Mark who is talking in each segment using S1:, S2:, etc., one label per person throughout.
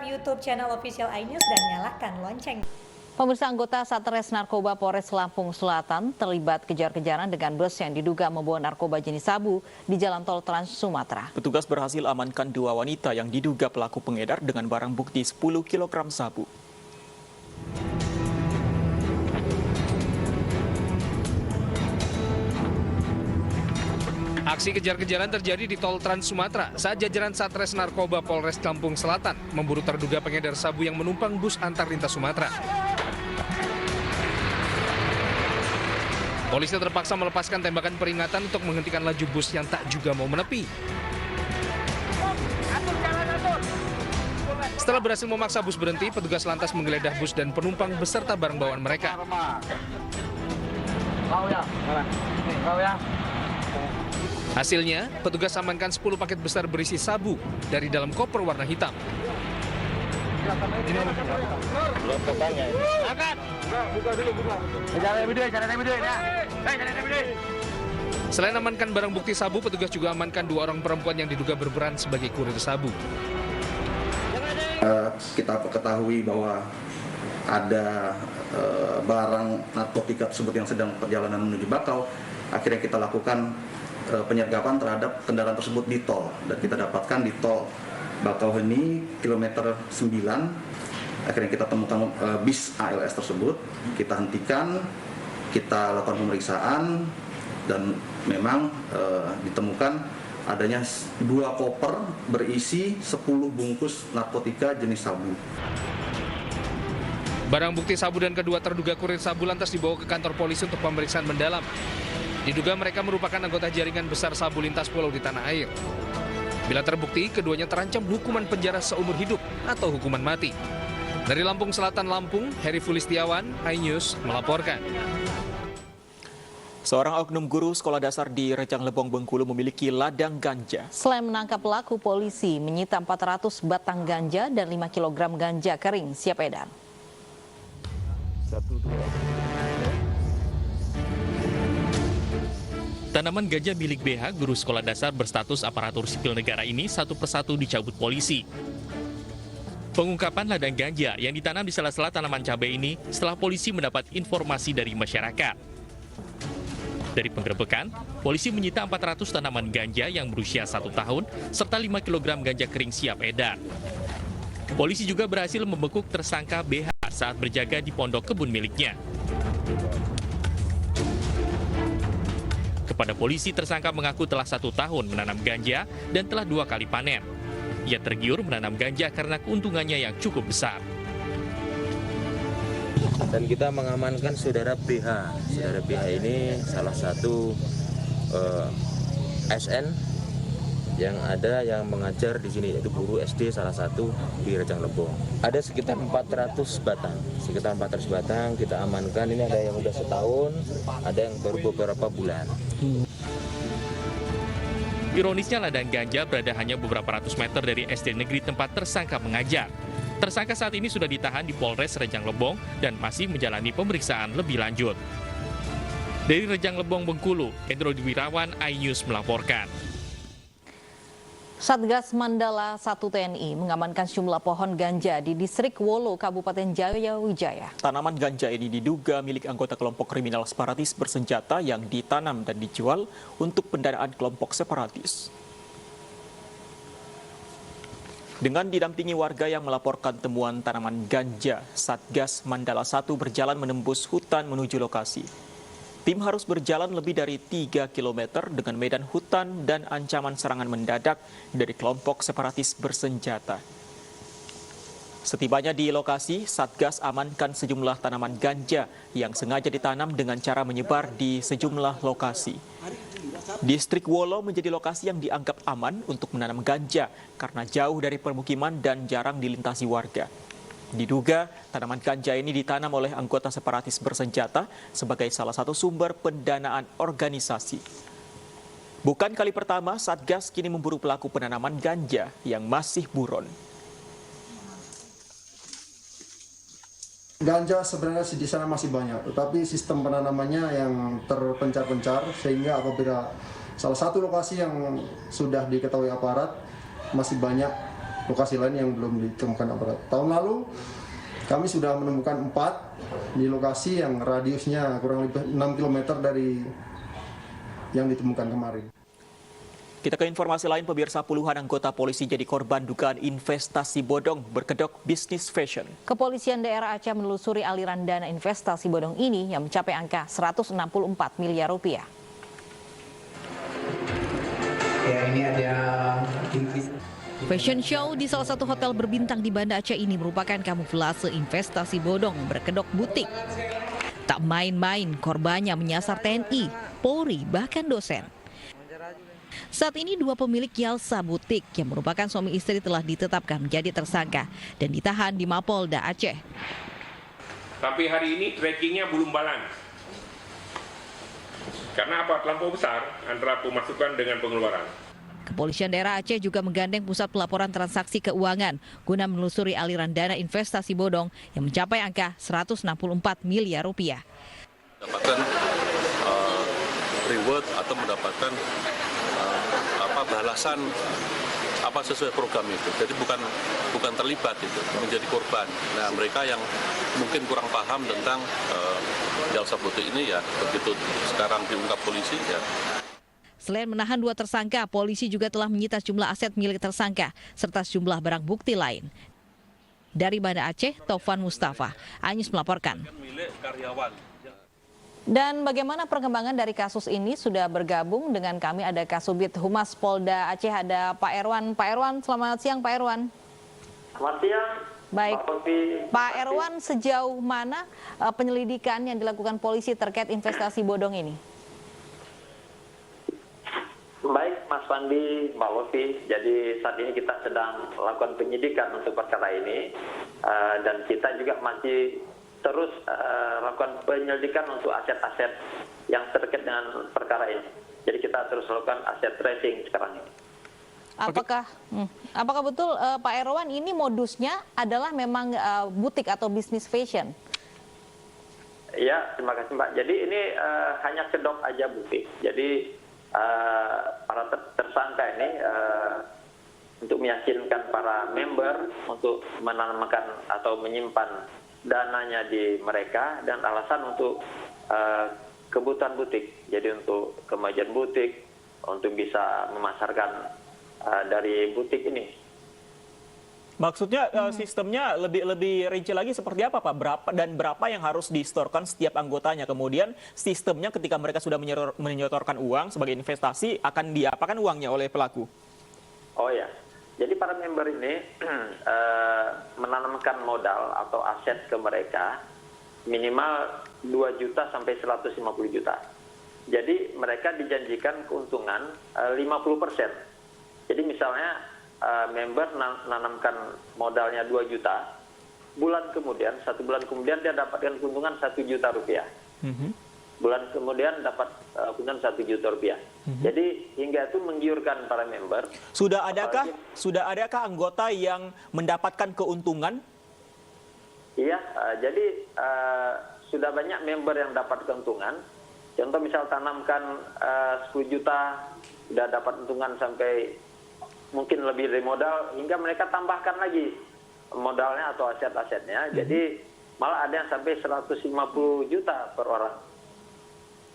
S1: YouTube channel official iNews dan nyalakan lonceng.
S2: Pemirsa, anggota Satres Narkoba Polres Lampung Selatan terlibat kejar-kejaran dengan bus yang diduga membawa narkoba jenis sabu di Jalan Tol Trans Sumatera.
S3: Petugas berhasil amankan 2 wanita yang diduga pelaku pengedar dengan barang bukti 10 kg sabu.
S4: Aksi kejar-kejaran terjadi di Tol Trans Sumatera saat jajaran Satres Narkoba Polres Lampung Selatan memburu terduga pengedar sabu yang menumpang bus antar lintas Sumatera. Polisi terpaksa melepaskan tembakan peringatan untuk menghentikan laju bus yang tak juga mau menepi. Setelah berhasil memaksa bus berhenti, petugas lantas menggeledah bus dan penumpang beserta barang bawaan mereka. Hasilnya, petugas amankan 10 paket besar berisi sabu dari dalam koper warna hitam. Selain amankan barang bukti sabu, petugas juga amankan 2 orang perempuan yang diduga berperan sebagai kurir sabu.
S5: Kita ketahui bahwa ada barang narkotika tersebut yang sedang perjalanan menuju Bakau. Akhirnya kita lakukan penyergapan terhadap kendaraan tersebut di tol, dan kita dapatkan di tol Bakauheni kilometer 9. Akhirnya kita temukan bis ALS tersebut, kita hentikan, kita lakukan pemeriksaan, dan memang ditemukan adanya 2 koper berisi 10 bungkus narkotika jenis sabu.
S4: Barang bukti sabu dan kedua terduga kurir sabu lantas dibawa ke kantor polisi untuk pemeriksaan mendalam. Diduga mereka merupakan anggota jaringan besar sabu lintas pulau di tanah air. Bila terbukti, keduanya terancam hukuman penjara seumur hidup atau hukuman mati. Dari Lampung Selatan, Lampung, Heri Fulistiawan, iNews melaporkan.
S3: Seorang oknum guru sekolah dasar di Rejang Lebong, Bengkulu memiliki ladang ganja.
S2: Selain menangkap pelaku, polisi menyita 400 batang ganja dan 5 kg ganja kering siap edar.
S6: Tanaman ganja milik BH, guru sekolah dasar berstatus aparatur sipil negara ini satu persatu dicabut polisi. Pengungkapan ladang ganja yang ditanam di sela-sela tanaman cabai ini setelah polisi mendapat informasi dari masyarakat. Dari penggerebekan, polisi menyita 400 tanaman ganja yang berusia 1 tahun serta 5 kg ganja kering siap edar. Polisi juga berhasil membekuk tersangka BH saat berjaga di pondok kebun miliknya. Kepada polisi, tersangka mengaku telah 1 tahun menanam ganja dan telah 2 kali panen. Ia tergiur menanam ganja karena keuntungannya yang cukup besar.
S7: Dan kita mengamankan saudara BH. Saudara BH ini salah satu SN yang ada yang mengajar di sini, yaitu guru SD salah satu di Rejang Lebong. Ada sekitar 400 batang. Sekitar 400 batang kita amankan. Ini ada yang udah setahun, ada yang baru beberapa bulan.
S6: Ironisnya, ladang ganja berada hanya beberapa ratus meter dari SD negeri tempat tersangka mengajar. Tersangka saat ini sudah ditahan di Polres Rejang Lebong dan masih menjalani pemeriksaan lebih lanjut. Dari Rejang Lebong, Bengkulu, Endro Wirawan, iNews melaporkan.
S2: Satgas Mandala 1 TNI mengamankan sejumlah pohon ganja di distrik Wolo, Kabupaten Jayawijaya.
S3: Tanaman ganja ini diduga milik anggota kelompok kriminal separatis bersenjata yang ditanam dan dijual untuk pendanaan kelompok separatis. Dengan didampingi warga yang melaporkan temuan tanaman ganja, Satgas Mandala 1 berjalan menembus hutan menuju lokasi. Tim harus berjalan lebih dari 3 km dengan medan hutan dan ancaman serangan mendadak dari kelompok separatis bersenjata. Setibanya di lokasi, Satgas amankan sejumlah tanaman ganja yang sengaja ditanam dengan cara menyebar di sejumlah lokasi. Distrik Wolo menjadi lokasi yang dianggap aman untuk menanam ganja karena jauh dari permukiman dan jarang dilintasi warga. Diduga tanaman ganja ini ditanam oleh anggota separatis bersenjata sebagai salah satu sumber pendanaan organisasi. Bukan kali pertama Satgas kini memburu pelaku penanaman ganja yang masih buron.
S8: Ganja sebenarnya di sana masih banyak, tetapi sistem penanamannya yang terpencar-pencar sehingga apabila salah satu lokasi yang sudah diketahui aparat masih banyak lokasi lain yang belum ditemukan aparat. Tahun lalu kami sudah menemukan 4 di lokasi yang radiusnya kurang lebih 6 km dari yang ditemukan kemarin.
S3: Kita ke informasi lain, pemirsa, puluhan anggota polisi jadi korban dugaan investasi bodong berkedok bisnis fashion.
S2: Kepolisian daerah Aceh menelusuri aliran dana investasi bodong ini yang mencapai angka 164 miliar rupiah.
S9: Ya, ini ada
S2: Fashion show di salah satu hotel berbintang di Banda Aceh ini merupakan kamuflase investasi bodong berkedok butik. Tak main-main, korbannya menyasar TNI, Polri, bahkan dosen. Saat ini 2 pemilik Yalsa Butik yang merupakan suami istri telah ditetapkan menjadi tersangka dan ditahan di Mapolda Aceh.
S10: Tapi hari ini trackingnya belum balance. Karena apa? Terlampau besar antara pemasukan dengan pengeluaran.
S2: Kepolisian daerah Aceh juga menggandeng pusat pelaporan transaksi keuangan guna menelusuri aliran dana investasi bodong yang mencapai angka 164 miliar rupiah.
S11: Mendapatkan reward atau mendapatkan balasan sesuai program itu. Jadi bukan terlibat itu, menjadi korban. Nah, mereka yang mungkin kurang paham tentang Yalsa Butik ini ya begitu sekarang diungkap polisi ya.
S2: Selain menahan 2 tersangka, polisi juga telah menyita sejumlah aset milik tersangka serta sejumlah barang bukti lain. Dari Banda Aceh, Taufan Mustafa, Anyus melaporkan. Dan bagaimana perkembangan dari kasus ini? Sudah bergabung dengan kami ada Kasubit Humas Polda Aceh, ada Pak Erwan. Pak Erwan, selamat siang Pak Erwan.
S12: Selamat siang.
S2: Baik, Pak Erwan, sejauh mana penyelidikan yang dilakukan polisi terkait investasi bodong ini?
S12: Baik, Mas Fandi, Mbak Lofi. Jadi saat ini kita sedang melakukan penyidikan untuk perkara ini dan kita juga masih terus lakukan penyelidikan untuk aset-aset yang terkait dengan perkara ini. Jadi kita terus lakukan aset tracing sekarang ini.
S2: Apakah betul Pak Erwan ini modusnya adalah memang butik atau bisnis fashion?
S12: Ya, terima kasih Mbak. Jadi ini hanya kedok aja butik. Jadi para tersangka ini untuk meyakinkan para member untuk menanamkan atau menyimpan dananya di mereka dan alasan untuk kebutuhan butik. Jadi untuk kemajuan butik, untuk bisa memasarkan dari butik ini.
S3: Maksudnya sistemnya lebih rinci lagi seperti apa Pak? Berapa yang harus distorkan setiap anggotanya? Kemudian sistemnya ketika mereka sudah menyetorkan uang sebagai investasi akan diapakan uangnya oleh pelaku?
S12: Oh ya, jadi para member ini menanamkan modal atau aset ke mereka minimal 2 juta sampai 150 juta. Jadi mereka dijanjikan keuntungan 50%. Jadi misalnya member nanamkan modalnya 2 juta, 1 bulan kemudian dia dapatkan keuntungan 1 juta rupiah. Bulan kemudian dapat keuntungan 1 juta rupiah. Jadi hingga itu menggiurkan para member.
S3: Sudah adakah anggota yang mendapatkan keuntungan?
S12: Iya, jadi sudah banyak member yang dapat keuntungan. Contoh misal tanamkan 10 juta, sudah dapat keuntungan sampai mungkin lebih dari modal, hingga mereka tambahkan lagi modalnya atau aset-asetnya. Jadi malah ada yang sampai 150 juta per orang.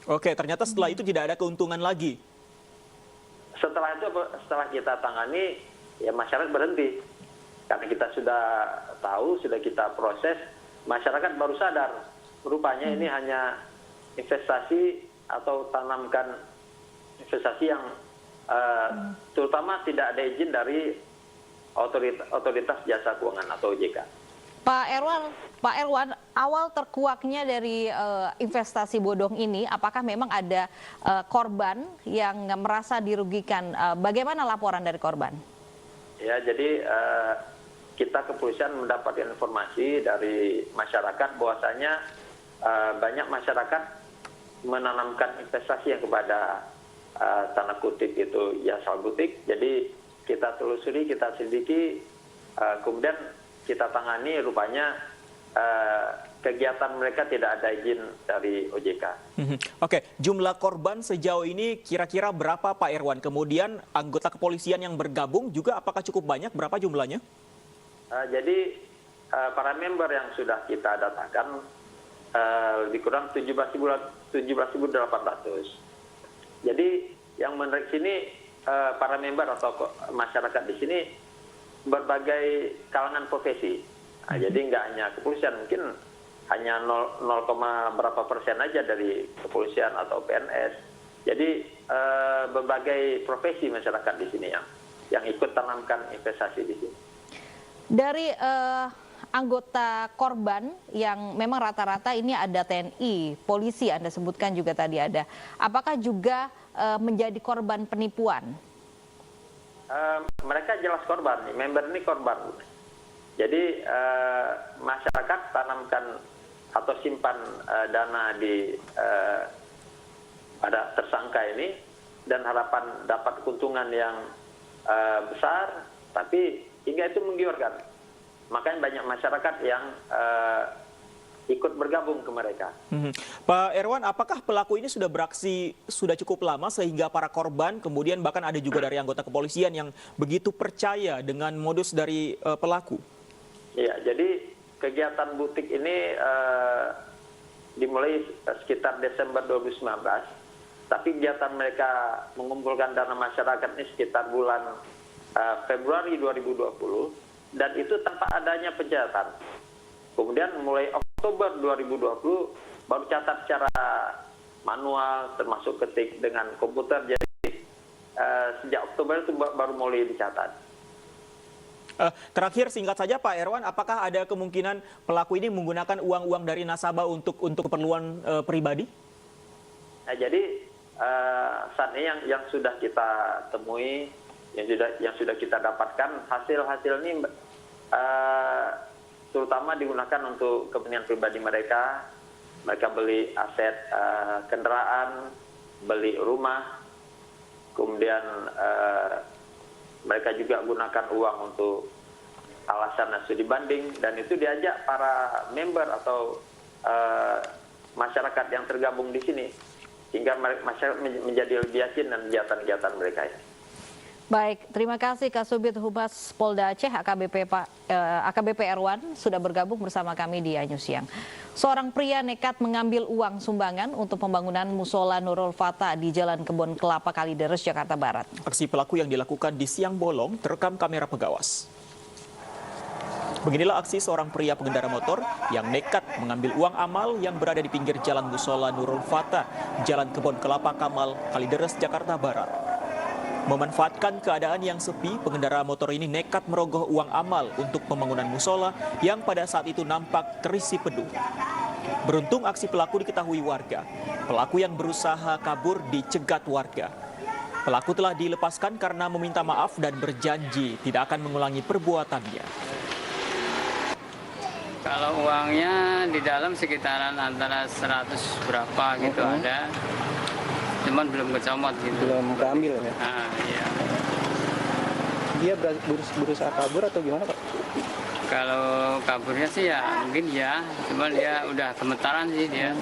S3: Oke, ternyata setelah itu tidak ada keuntungan lagi.
S12: Setelah itu, setelah kita tangani, ya masyarakat berhenti. Karena kita sudah tahu, sudah kita proses, masyarakat baru sadar. Rupanya ini hanya investasi atau tanamkan investasi yang terutama tidak ada izin dari otoritas jasa keuangan atau OJK.
S2: Pak Erwan, awal terkuaknya dari investasi bodong ini, apakah memang ada korban yang merasa dirugikan? Bagaimana laporan dari korban?
S12: Ya, jadi kita kepolisian mendapatkan informasi dari masyarakat bahwasanya banyak masyarakat menanamkan investasi yang kepada tanda kutip itu Yalsa Butik. Jadi kita telusuri, kita selidiki, kemudian kita tangani. Rupanya kegiatan mereka tidak ada izin dari OJK.
S3: Oke, jumlah korban sejauh ini kira-kira berapa Pak Irwan? Kemudian anggota kepolisian yang bergabung juga apakah cukup banyak? Berapa jumlahnya?
S12: Jadi para member yang sudah kita datakan lebih kurang 17.800. Jadi yang menarik sini para member atau masyarakat di sini berbagai kalangan profesi. Jadi nggak hanya kepolisian, mungkin hanya 0, berapa persen aja dari kepolisian atau PNS. Jadi berbagai profesi masyarakat di sini yang ikut tanamkan investasi di sini. Dari
S2: anggota korban yang memang rata-rata ini ada TNI, polisi Anda sebutkan juga tadi ada. Apakah juga menjadi korban penipuan?
S12: Mereka jelas korban, member ini korban. Jadi masyarakat tanamkan atau simpan dana di pada tersangka ini dan harapan dapat keuntungan yang besar, tapi hingga itu menggiurkan. Makanya banyak masyarakat yang ikut bergabung ke mereka.
S3: Pak Irwan, apakah pelaku ini sudah beraksi sudah cukup lama sehingga para korban, kemudian bahkan ada juga dari anggota kepolisian yang begitu percaya dengan modus dari pelaku?
S12: Ya, jadi kegiatan butik ini dimulai sekitar Desember 2019, tapi kegiatan mereka mengumpulkan dana masyarakat ini sekitar bulan Februari 2020, dan itu tanpa adanya pencatatan. Kemudian mulai Oktober 2020 baru catat secara manual, termasuk ketik dengan komputer. Jadi sejak Oktober itu baru mulai dicatat.
S3: Terakhir singkat saja Pak Irwan, apakah ada kemungkinan pelaku ini menggunakan uang-uang dari nasabah untuk keperluan pribadi?
S12: Nah, jadi saat ini yang sudah kita temui, yang sudah kita dapatkan, hasil ini terutama digunakan untuk kepentingan pribadi mereka. Mereka beli aset kendaraan, beli rumah, kemudian mereka juga gunakan uang untuk alasan studi banding, dan itu diajak para member atau masyarakat yang tergabung di sini, sehingga masyarakat menjadi lebih yakin dan kegiatan-kegiatan mereka ini.
S2: Baik, terima kasih Kasubit Humas Polda Aceh AKBP Irwan sudah bergabung bersama kami di Ainus Siang. Seorang pria nekat mengambil uang sumbangan untuk pembangunan Musola Nurul Fatah di Jalan Kebon Kelapa Kalideres, Jakarta Barat.
S3: Aksi pelaku yang dilakukan di siang bolong terekam kamera pengawas. Beginilah aksi seorang pria pengendara motor yang nekat mengambil uang amal yang berada di pinggir Jalan Musola Nurul Fatah, Jalan Kebon Kelapa Kamal, Kalideres, Jakarta Barat. Memanfaatkan keadaan yang sepi, pengendara motor ini nekat merogoh uang amal untuk pembangunan musola yang pada saat itu nampak terisi penuh. Beruntung aksi pelaku diketahui warga. Pelaku yang berusaha kabur dicegat warga. Pelaku telah dilepaskan karena meminta maaf dan berjanji tidak akan mengulangi perbuatannya.
S13: Kalau uangnya di dalam sekitaran antara 100 berapa gitu ada. Cuman belum kecomot gitu.
S14: Belum keambil ya?
S13: Iya.
S14: Dia berusaha kabur atau gimana Pak?
S13: Kalau kaburnya sih ya mungkin ya, cuman dia udah gemetaran sih dia.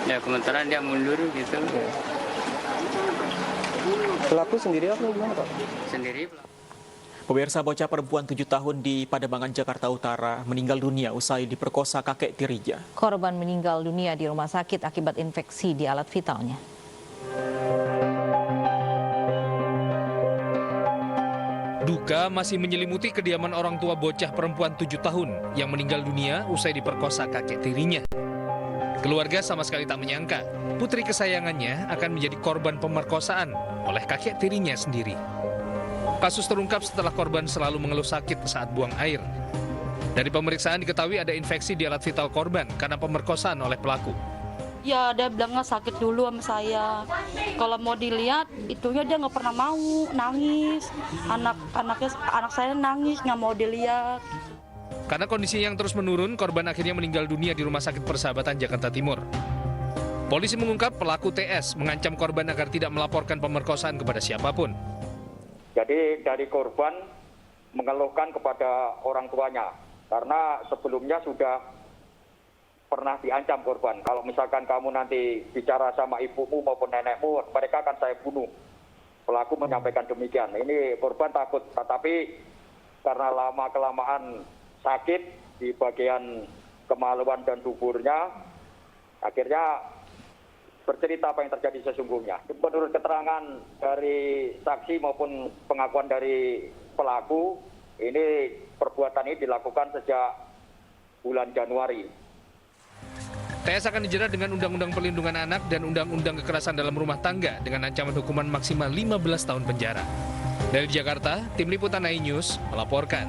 S13: Ya gemetaran dia mundur gitu.
S14: Pelaku sendiri apa gimana Pak?
S13: Sendiri pelaku.
S3: Pemirsa, bocah perempuan 7 tahun di Pademangan, Jakarta Utara meninggal dunia usai diperkosa kakek tirinya.
S2: Korban meninggal dunia di rumah sakit akibat infeksi di alat vitalnya.
S4: Duka masih menyelimuti kediaman orang tua bocah perempuan 7 tahun yang meninggal dunia usai diperkosa kakek tirinya. Keluarga sama sekali tak menyangka putri kesayangannya akan menjadi korban pemerkosaan oleh kakek tirinya sendiri. Kasus terungkap setelah korban selalu mengeluh sakit saat buang air. Dari pemeriksaan diketahui ada infeksi di alat vital korban karena pemerkosaan oleh pelaku.
S15: Ya, dia bilangnya sakit dulu sama saya. Kalau mau dilihat, itunya dia nggak pernah mau, nangis. Anak saya nangis, nggak mau dilihat.
S4: Karena kondisinya yang terus menurun, korban akhirnya meninggal dunia di Rumah Sakit Persahabatan, Jakarta Timur. Polisi mengungkap pelaku TS mengancam korban agar tidak melaporkan pemerkosaan kepada siapapun.
S16: Jadi dari korban mengeluhkan kepada orang tuanya, karena sebelumnya sudah pernah diancam korban. Kalau misalkan kamu nanti bicara sama ibumu maupun nenekmu, mereka akan saya bunuh. Pelaku menyampaikan demikian. Ini korban takut, tetapi karena lama-kelamaan sakit di bagian kemaluan dan duburnya, akhirnya bercerita apa yang terjadi sesungguhnya. Menurut keterangan dari saksi maupun pengakuan dari pelaku, ini perbuatan ini dilakukan sejak bulan Januari.
S4: TS akan dijerat dengan Undang-Undang Perlindungan Anak dan Undang-Undang Kekerasan dalam Rumah Tangga dengan ancaman hukuman maksimal 15 tahun penjara. Dari Jakarta, Tim Liputan iNews melaporkan.